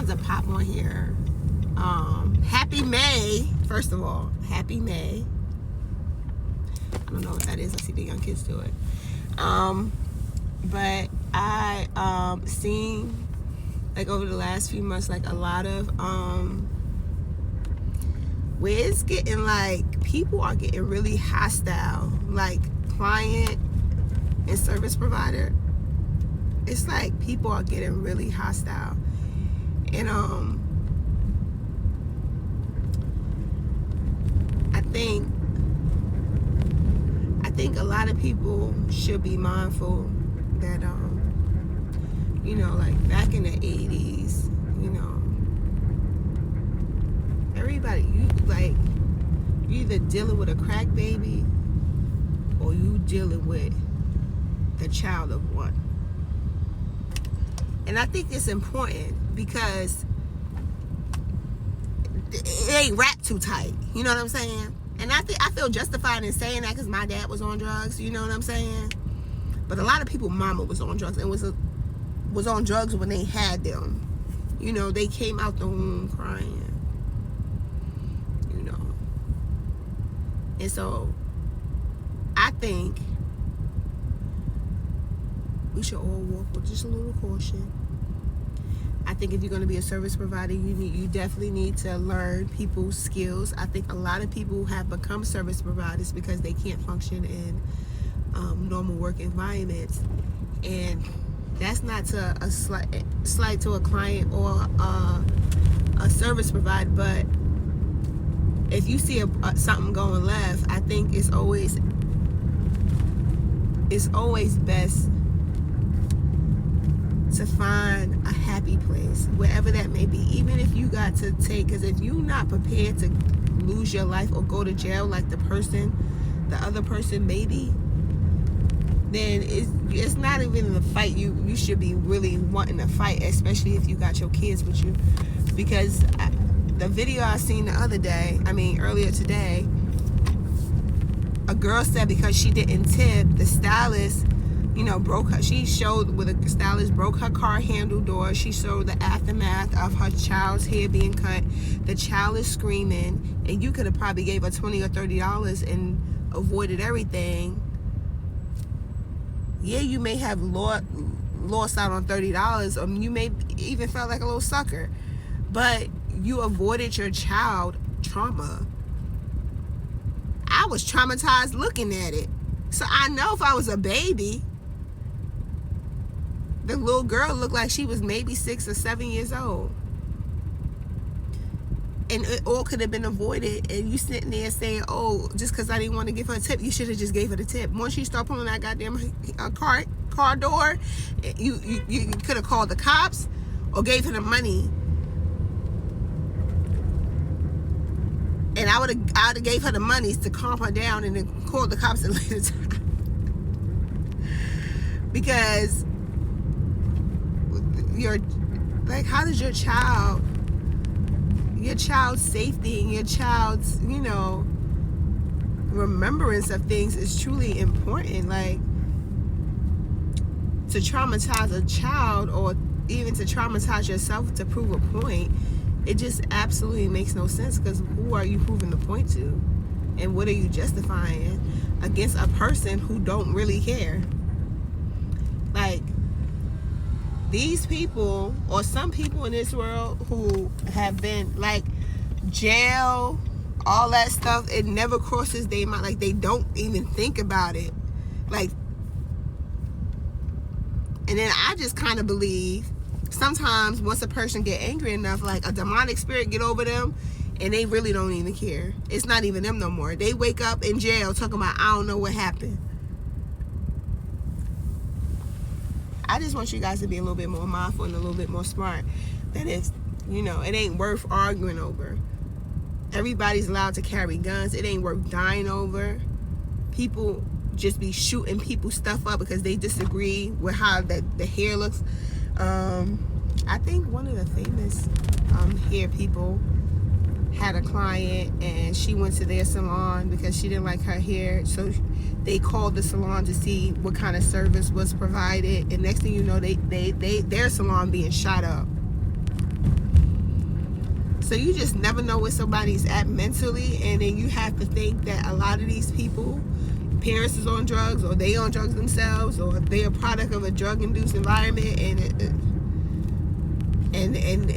about to pop on here. Happy May, first of all. Happy May. I don't know what that is. I see the young kids do it. But I seen, like, over the last few months, like, a lot of where it's getting, like, people are getting really hostile, like client and service provider. It's like people are getting really hostile. And I think a lot of people should be mindful that you know, like back in the 80s, you know, everybody, you either dealing with a crack baby or you dealing with the child of one. And I think it's important because it ain't wrapped too tight. You know what I'm saying? And I feel justified in saying that because my dad was on drugs. You know what I'm saying? But a lot of people, mama was on drugs and was on drugs when they had them. You know, they came out the womb crying. You know. And so I think we should all walk with just a little caution. I think if you're going to be a service provider, you definitely need to learn people's skills. I think a lot of people have become service providers because they can't function in normal work environments, and that's not to a slight to a client or a service provider. But if you see something going left, I think it's always best to find a happy place, wherever that may be, even if you got to take, because if you're not prepared to lose your life or go to jail like the other person maybe, then it's not even the fight you should be really wanting to fight, especially if you got your kids with you. Because the video I seen earlier today, a girl said because she didn't tip, the stylist, you know, she showed where the stylist broke her car handle door. She showed the aftermath of her child's hair being cut. The child is screaming, and you could have probably gave her $20 or $30 and avoided everything. Yeah, you may have lost out on $30, or you may even felt like a little sucker, but you avoided your child trauma. I was traumatized looking at it. So I know if I was a baby, the little girl looked like she was maybe 6 or 7 years old. And it all could have been avoided. And you sitting there saying, oh, just because I didn't want to give her a tip, you should have just gave her the tip. Once you start pulling that goddamn car door, you could have called the cops or gave her the money. And I would have gave her the money to calm her down and then called the cops at a later time. Because how does your child's safety and your child's, you know, remembrance of things is truly important. Like, to traumatize a child or even to traumatize yourself to prove a point, it just absolutely makes no sense, because who are you proving the point to? And what are you justifying against a person who don't really care? Like, these people, or some people in this world who have been, like, jail, all that stuff, it never crosses their mind. Like, they don't even think about it. Like, and then I just kind of believe sometimes once a person get angry enough, like a demonic spirit get over them, and they really don't even care. It's not even them no more. They wake up in jail talking about, I don't know what happened. I just want you guys to be a little bit more mindful and a little bit more smart. That is, you know, it ain't worth arguing over. Everybody's allowed to carry guns. It ain't worth dying over. People just be shooting people's stuff up because they disagree with how the hair looks. I think one of the famous hair people had a client, and she went to their salon because she didn't like her hair, so they called the salon to see what kind of service was provided, and next thing you know, their salon being shot up. So you just never know where somebody's at mentally, and then you have to think that a lot of these people, parents is on drugs, or they on drugs themselves, or they're a product of a drug-induced environment, and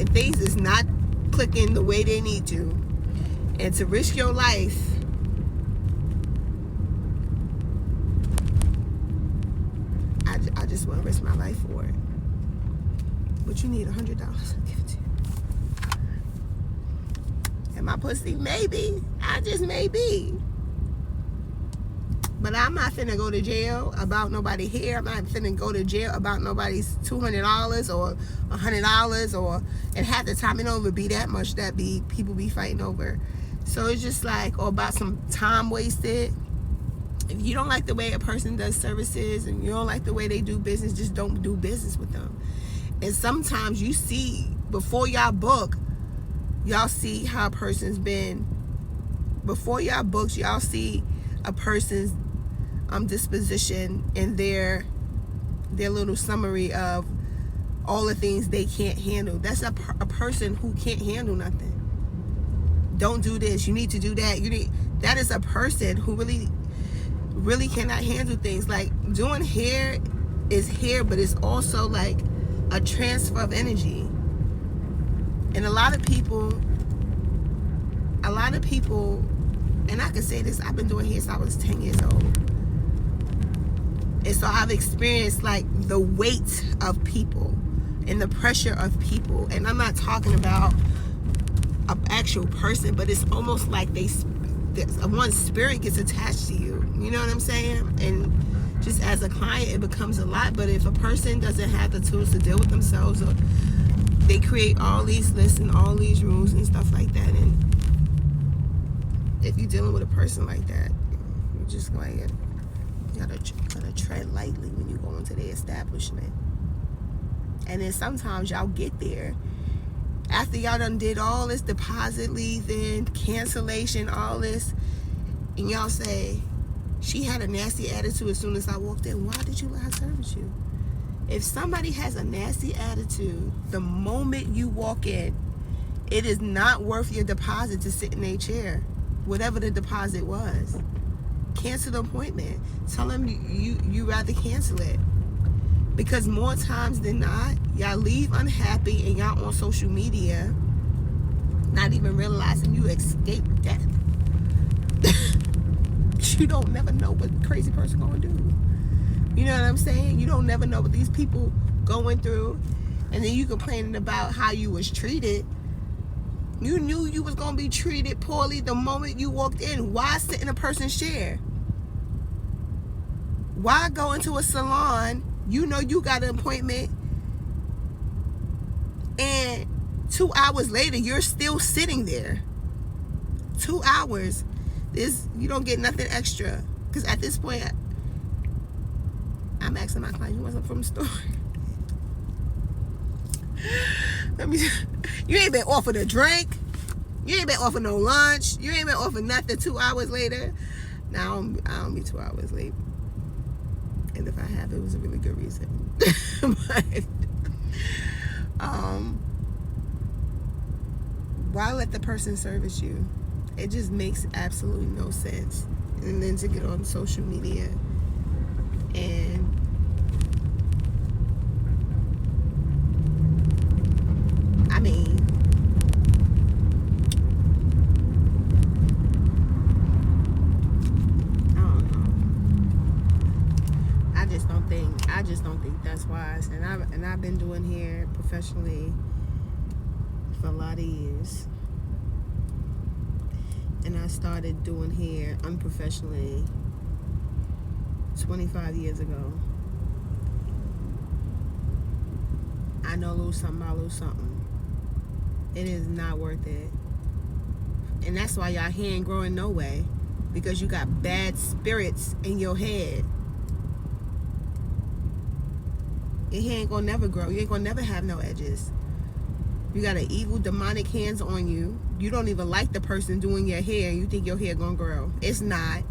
things is not clicking the way they need to. And to risk your life, I just want to risk my life for it. But you need $100 to give it to you. And my pussy, maybe, I just may be. But I'm not finna go to jail about nobody here. I'm not finna go to jail about nobody's $200 or $100, or, and half the time it don't even be that much that people be fighting over. So it's just like, or about some time wasted. If you don't like the way a person does services and you don't like the way they do business, just don't do business with them. And sometimes you see, before y'all book, y'all see how a person's been. Before y'all books, y'all see a person's disposition and their little summary of all the things they can't handle. That's a person who can't handle nothing. Don't do this. You need to do that. That is a person who really cannot handle things. Like, doing hair is hair, but it's also like a transfer of energy. And a lot of people, and I can say this, I've been doing hair since I was 10 years old. And so I've experienced like the weight of people and the pressure of people. And I'm not talking about an actual person, but it's almost like one spirit gets attached to you. You know what I'm saying? And just as a client, it becomes a lot. But if a person doesn't have the tools to deal with themselves, or they create all these lists and all these rules and stuff like that, and if you're dealing with a person like that, you just gotta tread lightly when you go into the establishment. And then sometimes y'all get there after y'all done did all this deposit leaving, cancellation, all this, and y'all say, she had a nasty attitude as soon as I walked in. Why did you let her service you? If somebody has a nasty attitude, the moment you walk in, it is not worth your deposit to sit in a chair, whatever the deposit was. Cancel the appointment. Tell them you rather cancel it. Because more times than not, y'all leave unhappy and y'all on social media, not even realizing you escaped death. You don't never know what crazy person gonna do. You know what I'm saying? You don't never know what these people going through. And then you complaining about how you was treated. You knew you was gonna be treated poorly the moment you walked in. Why sit in a person's chair? Why go into a salon? You know you got an appointment, and 2 hours later you're still sitting there. 2 hours. You don't get nothing extra. Because at this point, I'm asking my client, you want something from the store? You ain't been offered a drink. You ain't been offered no lunch. You ain't been offered nothing 2 hours later. Now, I don't be 2 hours late. And if I have, it was a really good reason. But, why let the person service you? It just makes absolutely no sense. And then to get on social media and I mean, I don't know. I just don't think that's wise. And I've been doing hair professionally for a lot of years. And I started doing hair unprofessionally 25 years ago. I know a little something about a little something. It is not worth it. And that's why y'all hair ain't growing no way. Because you got bad spirits in your head. Your hair ain't gonna never grow. You ain't gonna never have no edges. You got an evil, demonic hands on you. You don't even like the person doing your hair. You think your hair gonna grow. It's not.